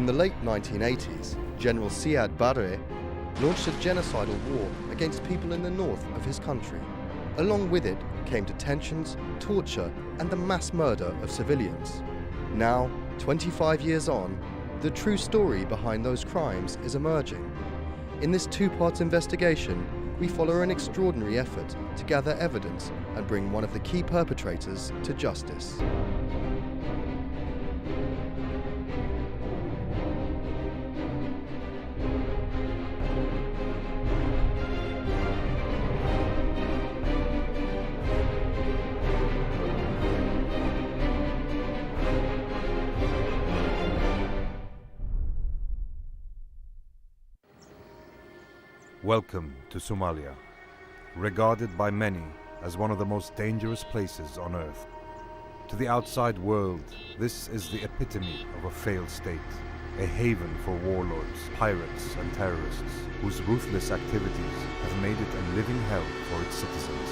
In the late 1980s, General Siad Barre launched a genocidal war against people in the north of his country. Along with it came detentions, torture, and the mass murder of civilians. Now, 25 years on, the true story behind those crimes is emerging. In this two-part investigation, we follow an extraordinary effort to gather evidence and bring one of the key perpetrators to justice. Welcome to Somalia, regarded by many as one of the most dangerous places on earth. To the outside world, this is the epitome of a failed state, a haven for warlords, pirates and terrorists whose ruthless activities have made it a living hell for its citizens.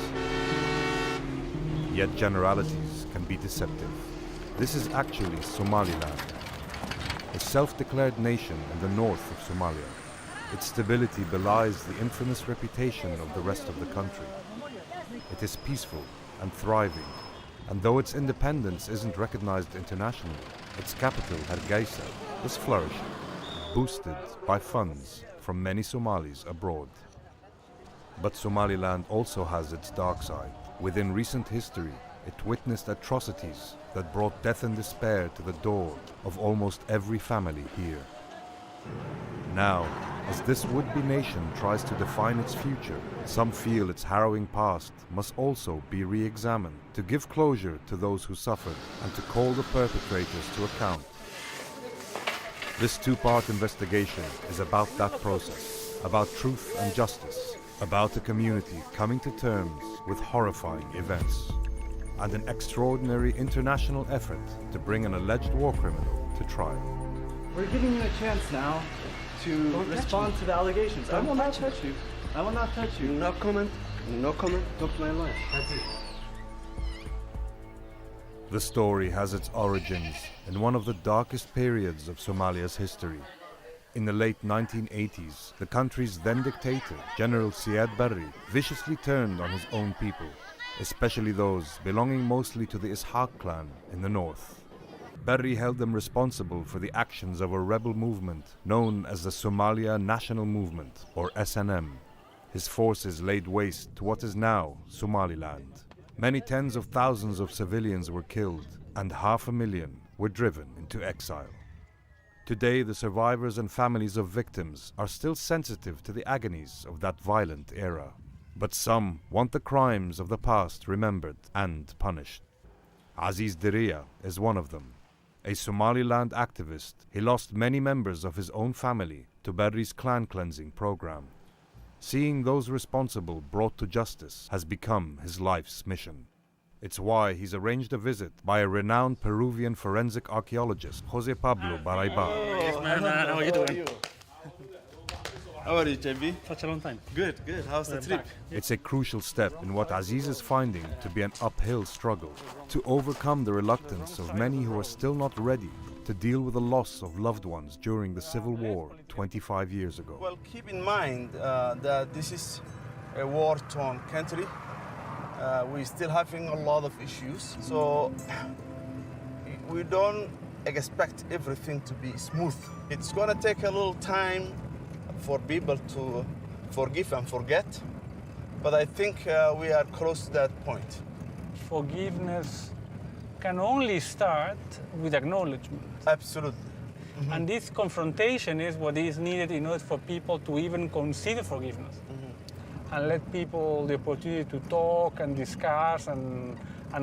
Yet generalities can be deceptive. This is actually Somaliland, a self-declared nation in the north of Somalia. Its stability belies the infamous reputation of the rest of the country. It is peaceful and thriving, and though its independence isn't recognized internationally, its capital, Hargeisa, is flourishing, boosted by funds from many Somalis abroad. But Somaliland also has its dark side. Within recent history, it witnessed atrocities that brought death and despair to the door of almost every family here. Now, as this would-be nation tries to define its future, some feel its harrowing past must also be re-examined to give closure to those who suffered and to call the perpetrators to account. This two-part investigation is about that process, about truth and justice, about a community coming to terms with horrifying events, and an extraordinary international effort to bring an alleged war criminal to trial. We're giving you a chance now to respond to the allegations. I will not touch you. I will not touch you. No comment. No comment. Talk to my lawyer. That's it. The story has its origins in one of the darkest periods of Somalia's history. In the late 1980s, the country's then dictator, General Siad Barre, viciously turned on his own people, especially those belonging mostly to the Ishaq clan in the north. Barre held them responsible for the actions of a rebel movement known as the Somalia National Movement, or SNM. His forces laid waste to what is now Somaliland. Many tens of thousands of civilians were killed, and 500,000 were driven into exile. Today, the survivors and families of victims are still sensitive to the agonies of that violent era. But some want the crimes of the past remembered and punished. Aziz Diria is one of them. A Somaliland activist, he lost many members of his own family to Barre's clan cleansing program. Seeing those responsible brought to justice has become his life's mission. It's why he's arranged a visit by a renowned Peruvian forensic archaeologist, Jose Pablo Barayba. Yes, man. How are you doing? How are you, JB? Such a long time. Good, good. How's the trip? It's a crucial step in what Aziz is finding to be an uphill struggle, to overcome the reluctance of many who are still not ready to deal with the loss of loved ones during the civil war 25 years ago. Well, keep in mind that this is a war-torn country. We're still having a lot of issues, so we don't expect everything to be smooth. It's gonna take a little time for people to forgive and forget, but I think we are close to that point. Forgiveness can only start with acknowledgement. Absolutely. Mm-hmm. And this confrontation is what is needed in order for people to even consider forgiveness. And let people the opportunity to talk and discuss and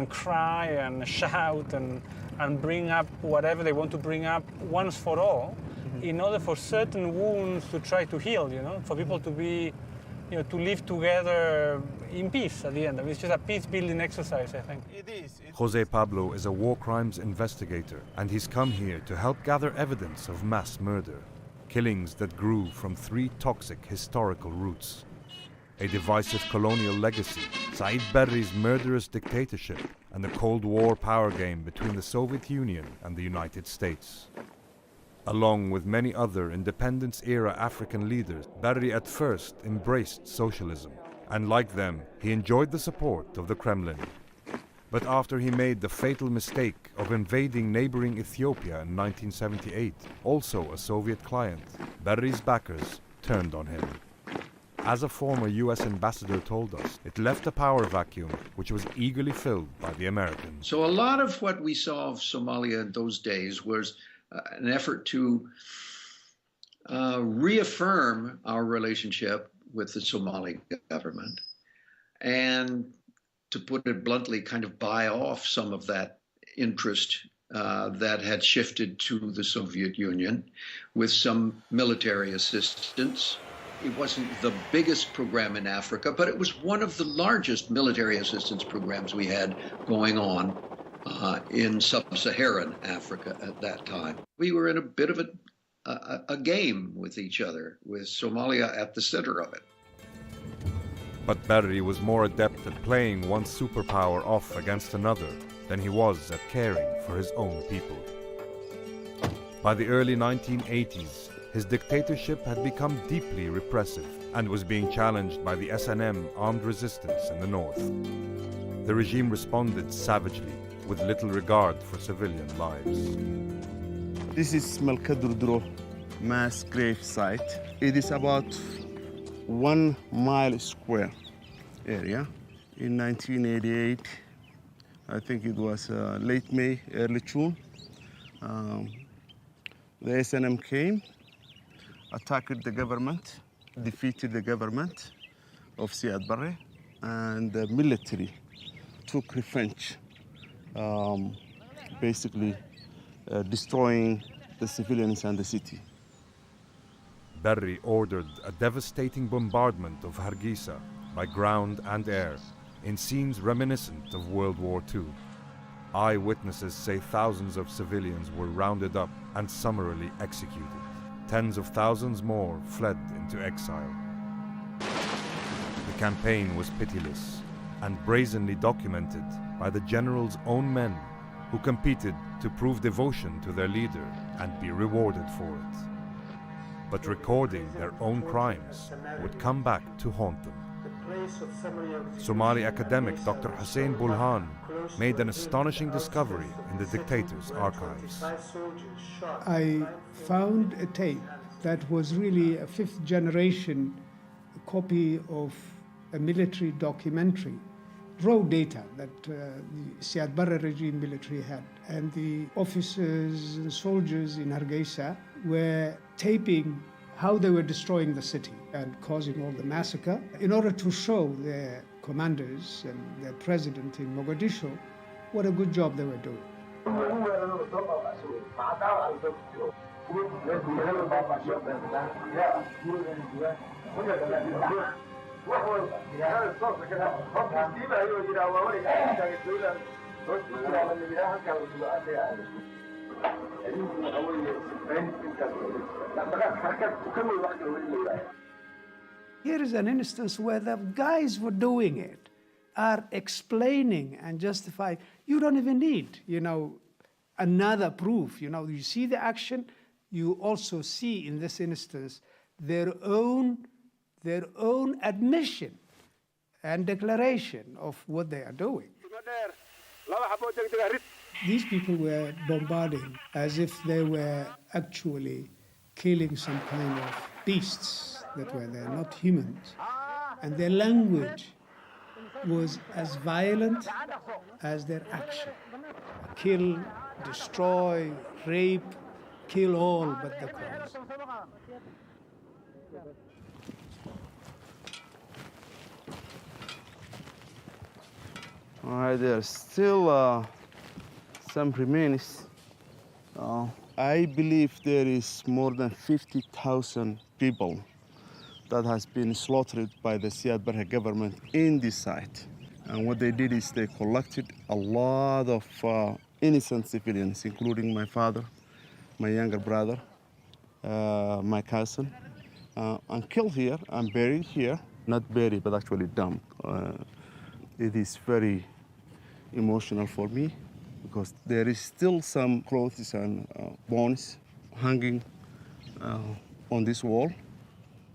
cry and shout and bring up whatever they want to bring up once for all, in order for certain wounds to try to heal, for people to be, to live together in peace at the end. I mean, it's just a peace-building exercise, I think. It is. Jose Pablo is a war crimes investigator, and he's come here to help gather evidence of mass murder, killings that grew from 3 toxic historical roots. A divisive colonial legacy, Said Barre's murderous dictatorship, and the Cold War power game between the Soviet Union and the United States. Along with many other independence-era African leaders, Barry at first embraced socialism, and like them, he enjoyed the support of the Kremlin. But after he made the fatal mistake of invading neighboring Ethiopia in 1978, also a Soviet client, Barry's backers turned on him. As a former US ambassador told us, it left a power vacuum which was eagerly filled by the Americans. So a lot of what we saw of Somalia in those days was an effort to reaffirm our relationship with the Somali government and, to put it bluntly, kind of buy off some of that interest that had shifted to the Soviet Union with some military assistance. It wasn't the biggest program in Africa, but it was one of the largest military assistance programs we had going on in sub-Saharan Africa at that time. We were in a bit of a game with each other, with Somalia at the center of it. But Barry was more adept at playing one superpower off against another than he was at caring for his own people. By the early 1980s, his dictatorship had become deeply repressive and was being challenged by the SNM armed resistance in the north. The regime responded savagely, with little regard for civilian lives. This is Malkadurdro mass grave site. It is about 1 mile square area. In 1988, I think it was late May, early June, the SNM came, attacked the government, defeated the government of Siad Barre, and the military took revenge, basically destroying the civilians and the city. Barry ordered a devastating bombardment of Hargeisa by ground and air in scenes reminiscent of World War II. Eyewitnesses say thousands of civilians were rounded up and summarily executed. Tens of thousands more fled into exile. The campaign was pitiless and brazenly documented by the general's own men, who competed to prove devotion to their leader and be rewarded for it. But recording their own crimes would come back to haunt them. Somali academic Dr. Hussein Bulhan made an astonishing discovery in the dictator's archives. I found a tape that was really a fifth generation copy of a military documentary, raw data that the Siad Barre regime military had. And the officers and soldiers in Hargeisa were taping how they were destroying the city and causing all the massacre in order to show their commanders and their president in Mogadishu what a good job they were doing. Here is an instance where the guys who are doing it are explaining and justifying. You don't even need, another proof. You see the action, you also see in this instance their own admission and declaration of what they are doing. These people were bombarding as if they were actually killing some kind of beasts that were there, not humans. And their language was as violent as their action. Kill, destroy, rape, kill all but the cause. All right, there's still some remains. I believe there is more than 50,000 people that has been slaughtered by the Siad Barre government in this site. And what they did is they collected a lot of innocent civilians, including my father, my younger brother, my cousin, and killed here and buried here. Not buried, but actually dumped. It is very emotional for me because there is still some clothes and bones hanging on this wall.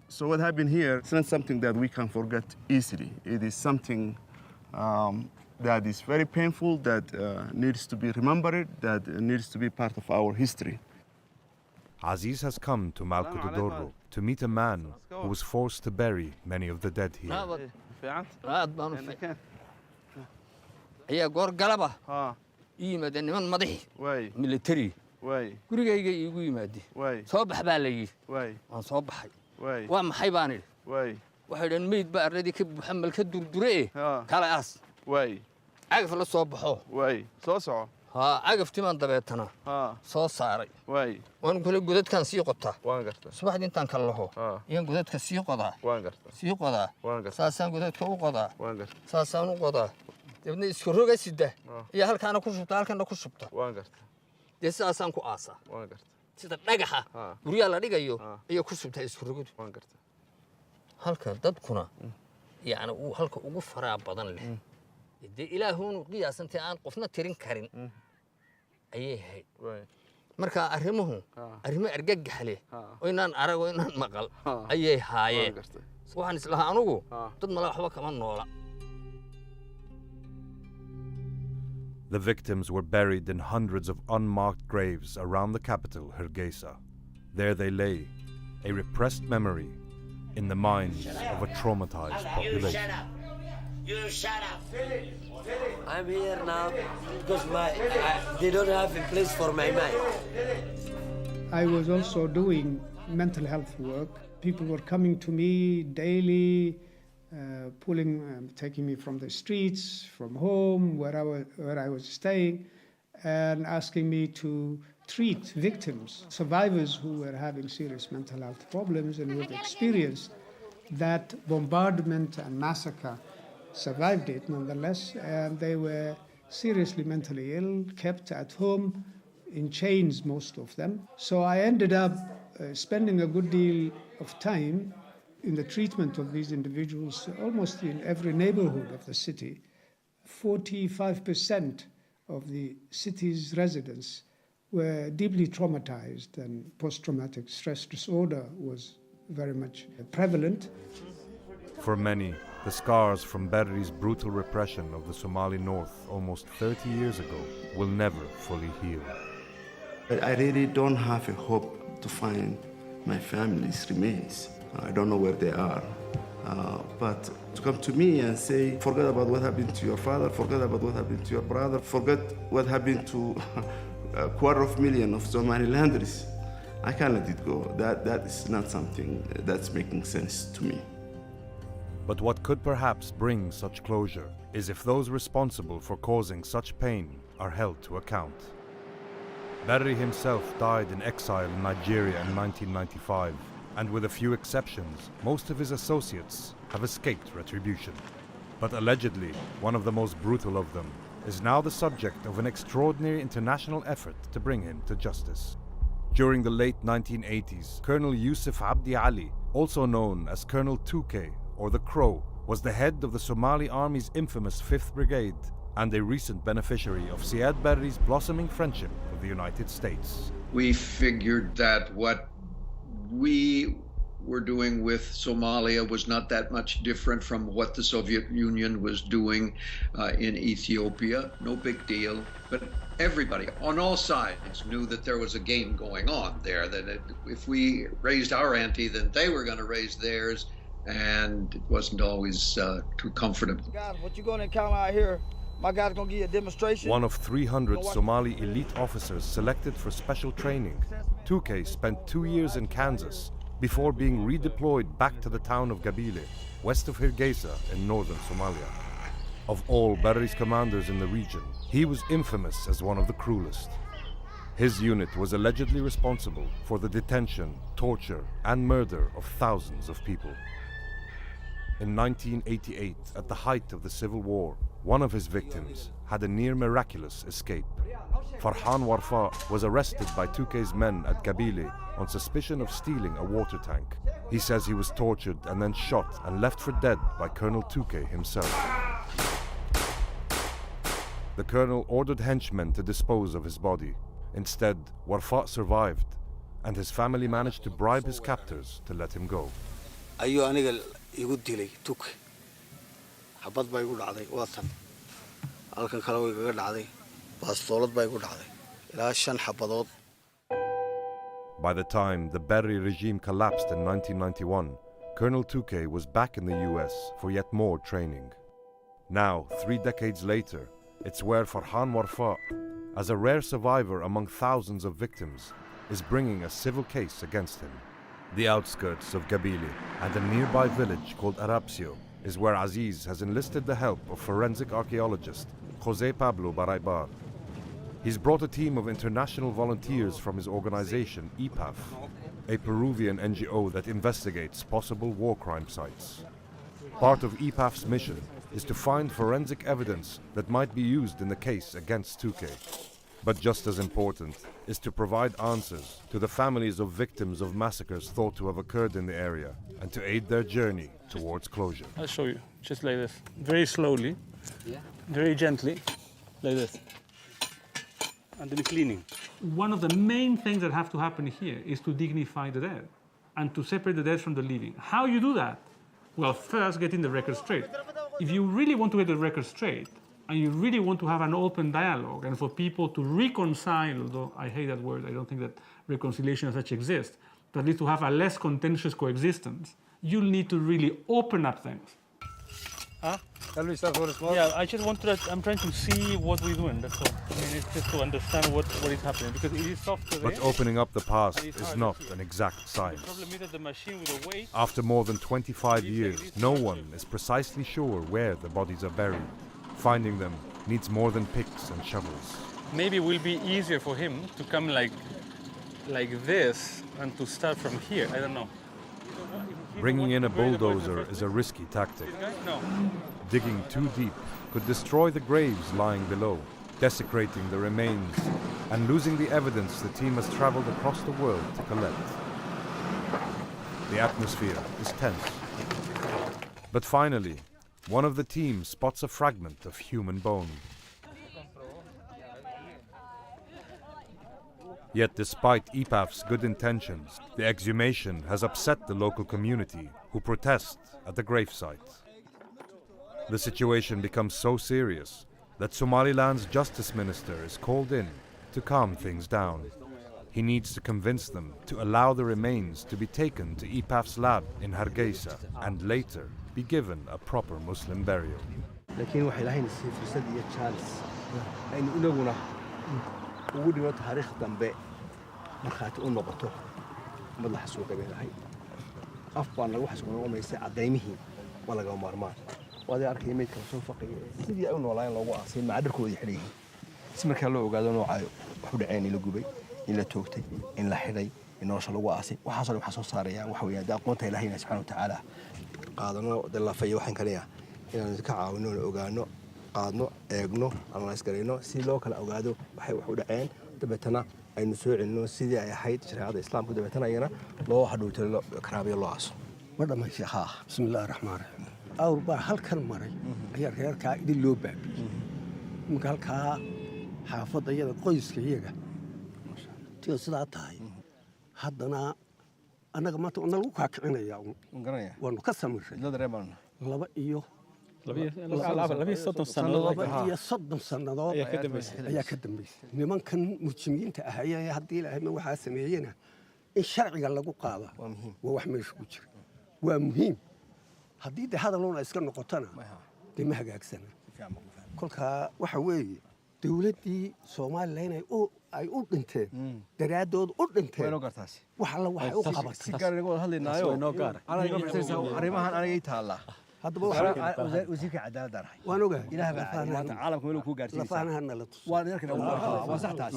So what happened here, it's not something that we can forget easily. It is something that is very painful, that needs to be remembered, that needs to be part of our history. Aziz has come to Malkudodoro to meet a man who was forced to bury many of the dead here. ayaa goor galaba ii yimaadeen niman madaxi military gurigayga iigu yimaadeen soo bax baa la yidhi waan soo baxay waa maxay baan idhi waxay dhaheen meyd baa arradii ka buuxa malka durdure kala aas cagaf la soo baxo soo soco cagaftimaan dabeetana soo saaray waan kale godadkan sii qotaa subaxdii intaan kala laho iyaan godadka sii qodaa saasaan godadka u qodaa saasaan u qodaa dabna isku roga sida iyo halkaana ku shubta halkaana ku shubta dee sidaasaan ku aasaa sida dhagaxa guryaa la dhigayo iyo ku shubta isku rogadu halka dadkuna yani uu halka ugu faraa badan leh dee ilaahuun qiyaasantay aan qofna tirin karin ayay ahayd marka arrimo argagax leh oo inaan arag oo inaan maqal ayay haayeen waxaan islahaa anugu dad mala waxba kama noola. The victims were buried in hundreds of unmarked graves around the capital, Hargeisa. There they lay, a repressed memory in the minds of a traumatized population. You shut up! I'm here now because they don't have a place for my mind. I was also doing mental health work. People were coming to me daily, taking me from the streets, from home, where I was staying, and asking me to treat victims, survivors who were having serious mental health problems and who had experienced that bombardment and massacre, survived it nonetheless, and they were seriously mentally ill, kept at home in chains, most of them. So I ended up spending a good deal of time in the treatment of these individuals, almost in every neighborhood of the city. 45% of the city's residents were deeply traumatized, and post-traumatic stress disorder was very much prevalent. For many, the scars from Berri's brutal repression of the Somali North almost 30 years ago will never fully heal. I really don't have a hope to find my family's remains. I don't know where they are. But to come to me and say, forget about what happened to your father, forget about what happened to your brother, forget what happened to 250,000 of Somalilanders, I can't let it go. That is not something that's making sense to me. But what could perhaps bring such closure is if those responsible for causing such pain are held to account. Berri himself died in exile in Nigeria in 1995, and with a few exceptions, most of his associates have escaped retribution. But allegedly, one of the most brutal of them is now the subject of an extraordinary international effort to bring him to justice. During the late 1980s, Colonel Yusuf Abdi Ali, also known as Colonel 2K, or the Crow, was the head of the Somali Army's infamous 5th Brigade and a recent beneficiary of Siad Barre's blossoming friendship with the United States. We figured that what we were doing with Somalia was not that much different from what the Soviet Union was doing in Ethiopia. No big deal. But everybody on all sides knew that there was a game going on there, that if we raised our ante, then they were going to raise theirs. And it wasn't always too comfortable. God, what you gonna encounter out here? My guy's gonna give you a demonstration. One of 300 Somali elite officers selected for special training, 2K spent 2 years in Kansas before being redeployed back to the town of Gabile, west of Hargeisa in northern Somalia. Of all Barri's commanders in the region, he was infamous as one of the cruelest. His unit was allegedly responsible for the detention, torture, and murder of thousands of people. In 1988, at the height of the civil war, one of his victims had a near miraculous escape. Farhan Warfa was arrested by 2K's men at Gabile on suspicion of stealing a water tank. He says he was tortured and then shot and left for dead by Colonel 2K himself. The colonel ordered henchmen to dispose of his body. Instead, Warfa survived, and his family managed to bribe his captors to let him go. ayuu aniga igu dilay tuk xabad bay igu dhacday waatan halkan kale way iga dhacday baastoolad bay igu dhacday ilaa 5 xabadood. By the time the Berry regime collapsed in 1991, Colonel Touquet was back in the US for yet more training. Now, 3 decades later, it's where Farhan Warfa, as a rare survivor among thousands of victims, is bringing a civil case against him. The outskirts of Gabili and a nearby village called Arapsio is where Aziz has enlisted the help of forensic archaeologist Jose Pablo Baraybar. He's brought a team of international volunteers from his organization EPAF, a Peruvian NGO that investigates possible war crime sites. Part of EPAF's mission is to find forensic evidence that might be used in the case against Touquet. But just as important is to provide answers to the families of victims of massacres thought to have occurred in the area and to aid their journey towards closure. I'll show you, just like this. Very slowly, very gently, like this. And then cleaning. One of the main things that have to happen here is to dignify the dead and to separate the dead from the living. How you do that? Well, first getting the record straight. If you really want to get the record straight, and you really want to have an open dialogue and for people to reconcile, although I hate that word, I don't think that reconciliation as such exists, but at least to have a less contentious coexistence, you'll need to really open up things. Huh? Yeah, I just want to, I'm trying to see what we're doing, that's all. I mean, it's just to understand what is happening, because it is soft today. But opening up the past is not an exact science. The problem is that the machine with the weight... After more than 25 years, no one is precisely sure where the bodies are buried. Finding them needs more than picks and shovels. Maybe it will be easier for him to come like this and to start from here. I don't know. Bringing in a bulldozer is a risky tactic. No. Digging too deep could destroy the graves lying below, desecrating the remains and losing the evidence the team has traveled across the world to collect. The atmosphere is tense. But finally, one of the team spots a fragment of human bone. Yet despite EPAF's good intentions, the exhumation has upset the local community who protest at the gravesite. The situation becomes so serious that Somaliland's justice minister is called in to calm things down. He needs to convince them to allow the remains to be taken to EPAF's lab in Hargeisa and later be given a proper Muslim burial. لكن waxay lahayn fursad iyo chance in inaguna ugu dhigo taariikh dambe markaad u noqoto madax soo qabeelahay afbaan lagu xasuuqoonaysa cadeymihii walaga maarmaan wada arkay meedka soo faqay sidii ay u noolaan loogu aasay macdarkoodii xidhay si marka loo ogaado noocayo wuxuu dhaceen in la gubay in la toogtay in la xidhay in nolosha lagu aasay waxa soo saaraya waxa weeyaan aqoonta Ilaahay subhanahu wa ta'ala qaadano dalaafay waxaan kaliya inaan ka caawino ogaano qaadno eegno analyze gareyno si loo kala ogaado waxay wax u dhaceen dabeetana aynu soo celino sidii ay ahayd shariicada islaamku dabeetana ayana loo hadhowtalo karaabiyo loo aaso madama sheekha bismillaahir rahmaanir rahiim awr baa halkan maray ayaa reerka idin loo baabiyay marka halka xaafadda iyada qoyska iyaga tiyo sidaa tahay haddana annaga maanta ona lagu kaakicinaya waanu ka samiray laba iyo 30 sannadood ayaa ka dambeysay nimankan mujrimiinta ah ayaa haddii Ilaahay ma waxa sameeyena in sharciga lagu qaado waa wax meesha ku jira waa muhiim haddii hadalona iska noqotana ma hagaagsana kolka waxa weeye dawladdii Somaliland ay u dhinteen daraadood u dhinteen waxa la waxay u qabatay si gaar ah hadlaynayo anaga fiirsanaysaa arrimahan anagay taala haddaba wasiirka cadaaladda rahay waan ogahay ilaahay baa caalamka meel ku gaarsiiyay lafaanahan la tus waan arkay waa sax taas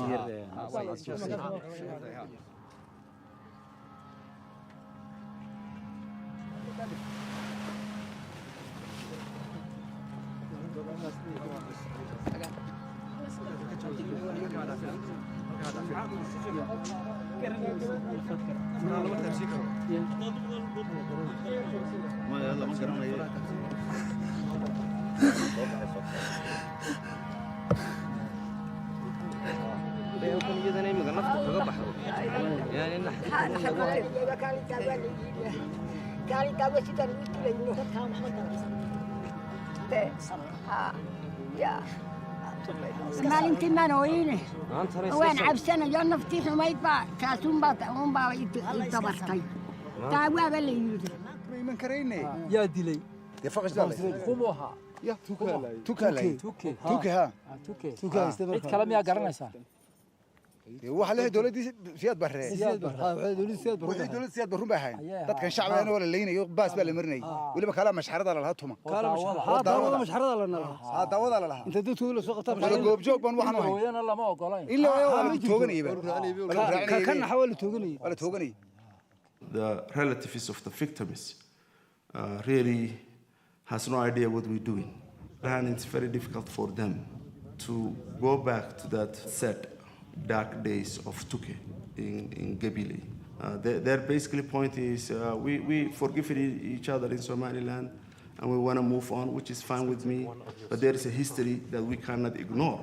maalintii maan ooyine waan cabsanayo naftii xumayd baa kaasuunbaa i dabartay taa waaba la yidhi من كريني يا ديلي يفقش دالي خموها يا توكالي توكي ها توكي عيد كلام يا قرنسا waxa leeyahay dawladii siyaad barre waxa dawladii siyaad barrun baa hayn dadkan shacabana wala leeynayo baas baa la marinay waliba kala mashxarada la lahaa tuma kala mashxarada la lahaa daawada la lahaa inta dadku la soo qabtaa wala goob joog baan waxaan wahay hooyana lama ogolayn illa wala tooganayba kan xawal tooganay wala tooganay. The relatives of the victims really has no idea what we're doing, and it's very difficult for them to go back to that sad, dark days of Tuke in Gebile. Their basically point is we forgive each other in Somaliland and we want to move on, which is fine with me, but there is a history that we cannot ignore.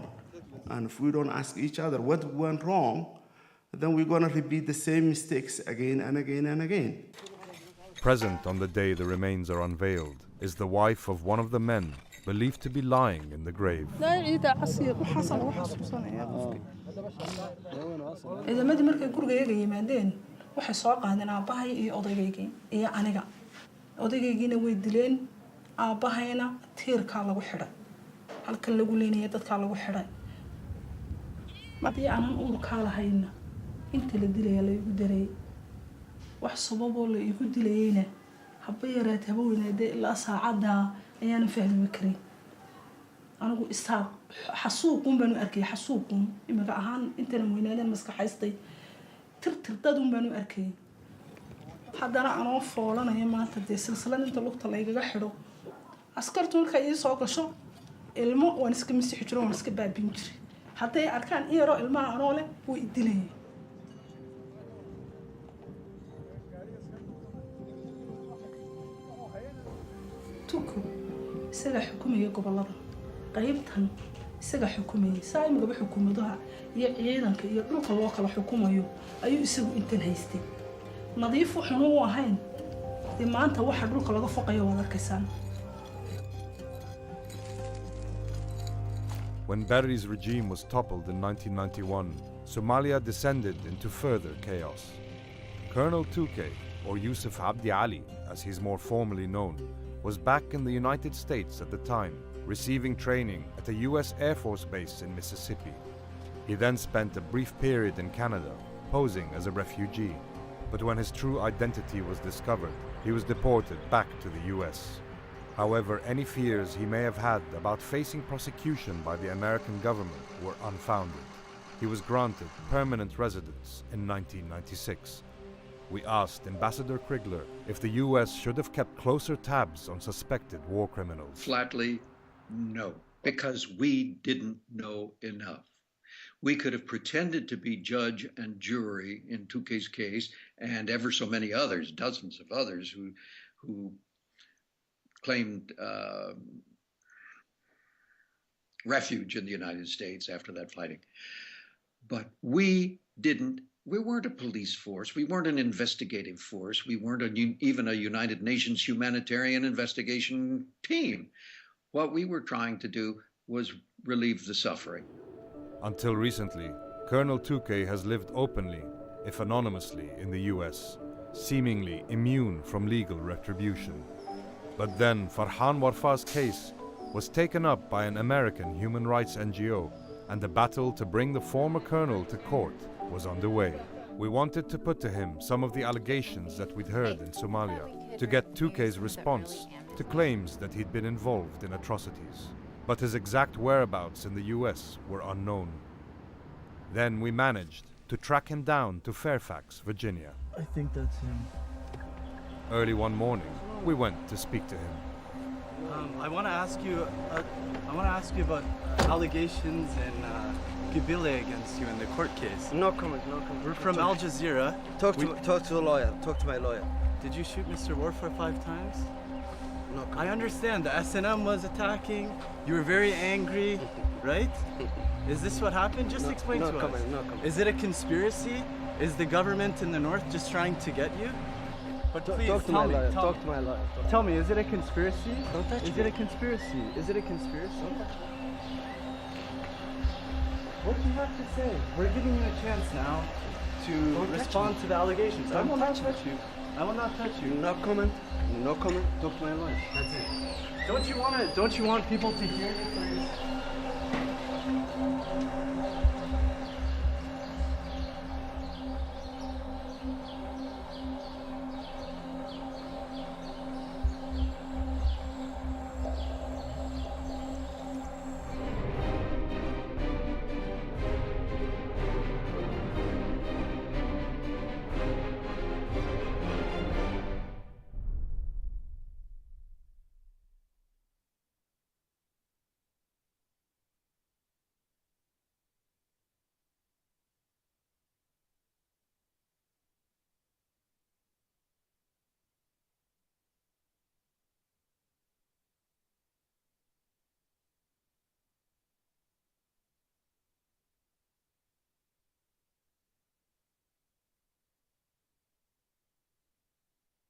And if we don't ask each other what went wrong, then we're going to repeat the same mistakes again and again and again. Present on the day the remains are unveiled is the wife of one of the men believed to be lying in the grave. ciidamadii markay gurigayga yimaadeen waxay soo qaadeen aabbahay iyo odaygayga iyo aniga odaygaygina way dileen aabbahayna tiirkaa lagu xidhay halkan lagu leenaya dadkaa lagu xidhay haddii aanan uurkaa lahayna inta la dilaya la igu daray wax sababoo la igu dilayayna haba yaraad haba weynaadee ilaa saacaddaa ayaanan fahmi karin anigu isaaq xasuuqun baanu arkay xasuuqun imaga ahaan intana weynaadeen maskaxaystay tirtir dadun baanu arkay haddana anoo foolanaya maanta dee silsilad inta lugta laygaga xidho askartu markay ii soo gasho ilmo waan iska masixi jiro waan iska baabin jiray hadday arkaan in yaroo ilmaha anoo leh wuu i dilayay tuku isaga xukumaya gobolada qaybtan isaga xukumayay saa imagaba xukuumadaha iyo ciidanka iyo dhulka loo kala xukumayo ayuu isagu intan haystay nadiif wuxuuna u ahayn dee maanta waxa dhulka laga foqayo waad arkaysaan. When Barry's regime was toppled in 1991, Somalia descended into further chaos. Colonel Tukey, or Yusuf Abdi Ali, as he's more formally known, was back in the United States at the time, receiving training at a US Air Force base in Mississippi. He then spent a brief period in Canada, posing as a refugee. But when his true identity was discovered, he was deported back to the US. However, any fears he may have had about facing prosecution by the American government were unfounded. He was granted permanent residence in 1996. We asked Ambassador Krigler if the US should have kept closer tabs on suspected war criminals. Flatly, no, because we didn't know enough. We could have pretended to be judge and jury in Tukey's case, and ever so many others, dozens of others who claimed refuge in the United States after that fighting. But we weren't a police force, we weren't an investigative force, we weren't even a United Nations humanitarian investigation team. What we were trying to do was relieve the suffering. Until recently, Colonel Tukey has lived openly, if anonymously, in the US, seemingly immune from legal retribution. But then Farhan Warfa's case was taken up by an American human rights NGO, and the battle to bring the former colonel to court was underway. We wanted to put to him some of the allegations that we'd heard in Somalia, to get Tukey's response to claims that he'd been involved in atrocities. But his exact whereabouts in the US were unknown. Then we managed to track him down to Fairfax, Virginia. I think that's him. Early one morning, we went to speak to him. I want to ask you about allegations in Gebile against you in the court case. No comment, no comment. We're from Al Jazeera. Talk to the lawyer. Talk to my lawyer. Did you shoot Mr. Warfare 5 times? No comment. I understand the SNM was attacking. You were very angry, right? Is this what happened? Just explain to us. No comment. Is it a conspiracy? Is the government in the north just trying to get you? But please Talk to tell my me. lawyer. Tell Talk me. to my lawyer. Tell me, is it a conspiracy? Don't touch Is me. it a conspiracy? Is it a conspiracy? What do you have to say? We're giving you a chance now to Don't touch respond me. to the allegations. I Don't will not touch touch you. I will not touch you. No comment. No comment. Talk to my lawyer. That's it. Don't you want people to hear you for yourself?